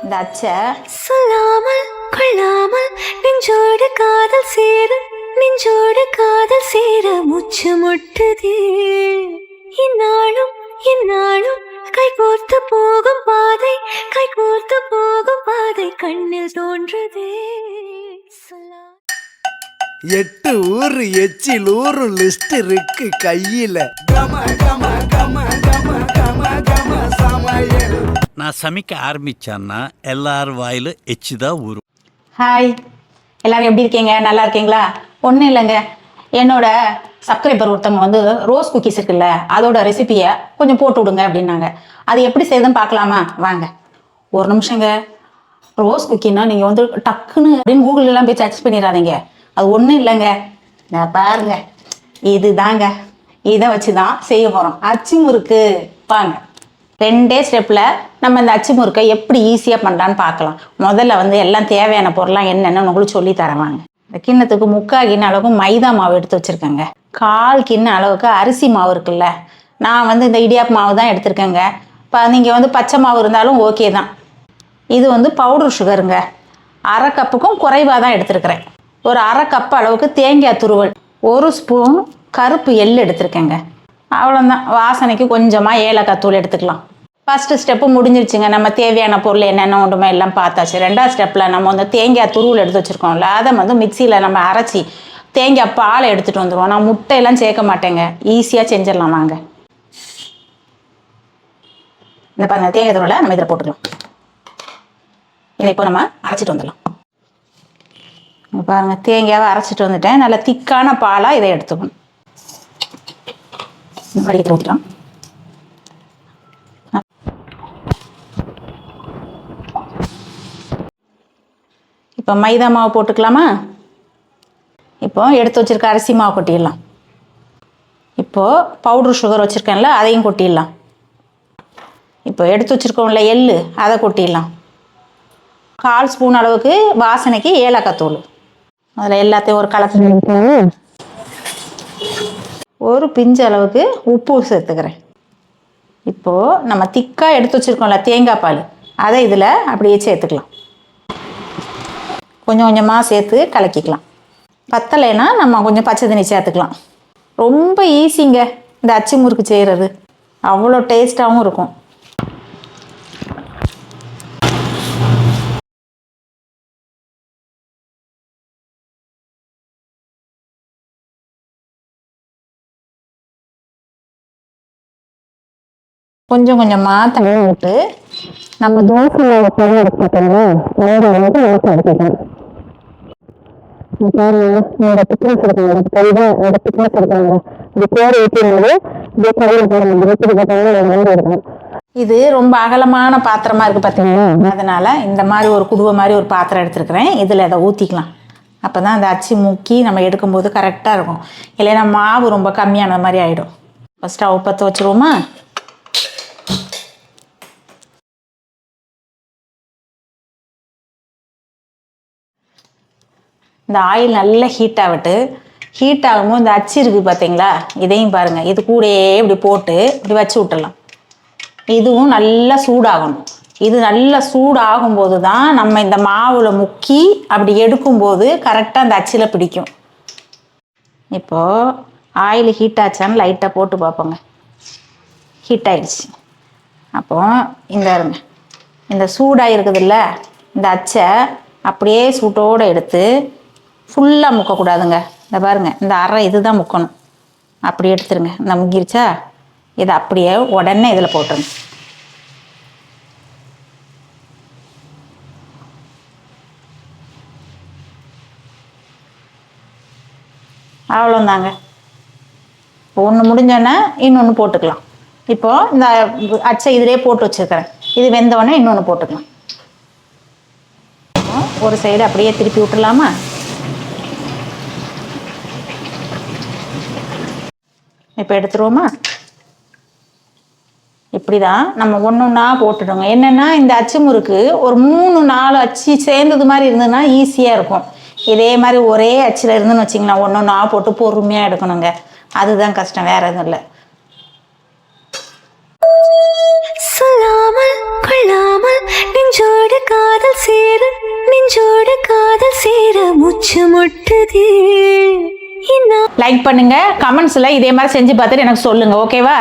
இந்த அச்சை சொல்லாமல் கொள்ளாமல் நெஞ்சோடு காதல் சேர முச்சு முட்டுதே. இந்நாளும் கைகோர்த்து போகும் பாதை கண்ணில் தோன்றுதே. 8 ஊரு எச்சில் ஊரு லிஸ்ட் இருக்கு கையில. நான் சமைக்க ஆரம்பிச்சேன்னா எல்லாரும் வாயிலும் எச்சு தான் ஊறும். ஹாய், எல்லோரும் எப்படி இருக்கீங்க? நல்லா இருக்கீங்களா? ஒன்றும் இல்லைங்க, என்னோட சப்ஸ்கிரைபர் ஒருத்தவங்க வந்து ரோஸ் குக்கீஸ் இருக்குல்ல, அதோட ரெசிபியை கொஞ்சம் போட்டு விடுங்க அப்படின்னாங்க. அது எப்படி செய்யுதுன்னு பார்க்கலாமா? வாங்க. ஒரு நிமிஷங்க. ரோஸ் குக்கின்னா நீங்கள் வந்து டக்குன்னு அப்படின்னு கூகுளெலாம் போய் சர்ச் பண்ணிடாதீங்க. அது ஒன்றும் இல்லைங்க, நான் பாருங்க, இது தாங்க. இதை வச்சு தான் செய்ய போகிறோம். அச்சு முறுக்கு. வாங்க, 2 ஸ்டெப்பில் நம்ம இந்த அச்சு முறுக்கை எப்படி ஈஸியாக பண்ணலான்னு பார்க்கலாம். முதல்ல வந்து எல்லாம் தேவையான பொருளாம் என்னென்னு உங்களுக்கு சொல்லி தரேன் வாங்க. இந்த கிண்ணத்துக்கு 3/4 கிண்ண அளவுக்கு மைதா மாவு எடுத்து வச்சுருக்கேங்க. 1/4 கிண்ண அளவுக்கு அரிசி மாவு இருக்குல்ல, நான் வந்து இந்த இடியாப்பு மாவு தான் எடுத்திருக்கேங்க. இப்போ நீங்கள் வந்து பச்சை மாவு இருந்தாலும் ஓகே தான். இது வந்து பவுடர் சுகருங்க. 1/2 கப்புக்கும் குறைவாக தான் எடுத்துருக்கிறேன். ஒரு 1/2 கப் அளவுக்கு தேங்காய் துருவல், 1 ஸ்பூன் கருப்பு எள் எடுத்துருக்கேங்க. அவ்வளோதான். வாசனைக்கு கொஞ்சமாக ஏலக்காய் தூள் எடுத்துக்கலாம். ஃபஸ்ட்டு ஸ்டெப்பு முடிஞ்சிருச்சுங்க. நம்ம தேவையான பொருள் என்னென்ன ஒன்றுமே எல்லாம் பார்த்தாச்சு. 2ஆவது ஸ்டெப்பில் நம்ம வந்து தேங்காய் துருவல் எடுத்து வச்சுருக்கோம்ல, அதை வந்து மிக்சியில் நம்ம அரைச்சி தேங்காய் பாலை எடுத்துகிட்டு வந்துடுவோம். நான் முட்டையெல்லாம் சேர்க்க மாட்டேங்க, ஈஸியாக செஞ்சிடலாம் வாங்க. இந்த பாருங்க, தேங்காய் துருவலை நம்ம இதில் போட்டுக்கலாம். இதை இப்போ நம்ம அரைச்சிட்டு வந்துடலாம். பாருங்க, தேங்காவை அரைச்சிட்டு வந்துட்டேன். நல்லா திக்கான பாலாக இதை எடுத்துக்கணும். படிக்க ஊற்றிட்டோம். இப்போ மைதா மாவு போட்டுக்கலாமா? இப்போ எடுத்து வச்சுருக்க அரிசி மாவு கொட்டிடலாம். இப்போது பவுட்ரு சுகர் வச்சுருக்கேன்ல, அதையும் கொட்டிடலாம். இப்போ எடுத்து வச்சுருக்கோம்ல எள், அதை கொட்டிடலாம். 1/4 ஸ்பூன் அளவுக்கு வாசனைக்கு ஏலக்காய் தூள். அதில் எல்லாத்தையும் ஒரு கலக்கு. ஒரு பிஞ்சு அளவுக்கு உப்பு சேர்த்துக்கிறேன். இப்போது நம்ம திக்காக எடுத்து வச்சுருக்கோம்ல தேங்காய் பால், அதை இதில் அப்படியே சேர்த்துக்கலாம். கொஞ்சம் கொஞ்சமாக சேர்த்து கலக்கிக்கலாம். பத்தலைன்னா நம்ம கொஞ்சம் பச்சை தண்ணி சேர்த்துக்கலாம். ரொம்ப ஈஸிங்க இந்த அச்சு முறுக்கு செய்கிறது, அவ்வளோ டேஸ்ட்டாகவும் இருக்கும். கொஞ்சம் கொஞ்சமாக தண்ணி விட்டு நம்ம தோசை எடுத்துக்கலாம். இது ரொம்ப அகலமான பாத்திரமா இருக்கு பார்த்தீங்களா, அதனால இந்த மாதிரி ஒரு குடுவை மாதிரி ஒரு பாத்திரம் எடுத்துருக்கிறேன். இதில் இதை ஊற்றிக்கலாம். அப்போ தான் அந்த அச்சு முக்கி நம்ம எடுக்கும்போது கரெக்டாக இருக்கும். இல்லைன்னா மாவு ரொம்ப கம்மியான மாதிரி ஆகிடும். இப்போ ஸ்டவ் பற்ற வச்சுருவோமா? இந்த ஆயில் நல்லா ஹீட் ஆகட்டு. ஹீட் ஆகும்போது இந்த அச்சு இருக்குது பார்த்தீங்களா, இதையும் பாருங்கள், இது கூடயே இப்படி போட்டு இப்படி வச்சு விட்டுடலாம். இதுவும் நல்லா சூடாகணும். இது நல்லா சூடாகும்போது தான் நம்ம இந்த மாவில் முக்கி அப்படி எடுக்கும்போது கரெக்டாக அந்த அச்சில் பிடிக்கும். இப்போது ஆயில் ஹீட் ஆச்சான்னு லைட்டாக போட்டு பார்ப்போங்க. ஹீட் ஆகிடுச்சு. அப்போது இந்த சூடாக இருக்குதுல்ல, இந்த அச்சை அப்படியே சூட்டோடு எடுத்து ஃபுல்லாக முக்கக்கூடாதுங்க. இந்த பாருங்கள், இந்த அரை இது தான் முக்கணும். அப்படி எடுத்துருங்க. இந்த முக்கிருச்சா, இதை அப்படியே உடனே இதில் போட்டுருங்க. அவ்வளோந்தாங்க. ஒன்று முடிஞ்சோன்னே இன்னொன்று போட்டுக்கலாம். இப்போது இந்த அச்சை இதிலே போட்டு வச்சுருக்கிறேன். இது வெந்தோடனே இன்னொன்று போட்டுக்கலாம். ஒரு சைடு அப்படியே திருப்பி விட்டுடலாமா? இப்போ எடுத்துருவோமா? இப்படி தான் நம்ம ஒன்றா போட்டுடுங்க. என்னென்னா இந்த அச்சு முறுக்கு ஒரு 3-4 அச்சு சேர்ந்தது மாதிரி இருந்ததுன்னா ஈஸியாக இருக்கும். இதே மாதிரி ஒரே அச்சில் இருந்துன்னு வச்சிங்களா, ஒன்றா போட்டு பொறுமையாக எடுக்கணுங்க. அதுதான் கஷ்டம், வேறு எதுவும் இல்லை. சொல்லாமல் கொள்ளாமல் நெஞ்சோடு காதல் சேர நெஞ்சோடு காதல் சேர மூச்சு முட்டுதே லைக் பண்ணுங்க, கமெண்ட்ஸ்ல இதே மாதிரி செஞ்சு பார்த்துட்டு எனக்கு சொல்லுங்க. ஓகேவா?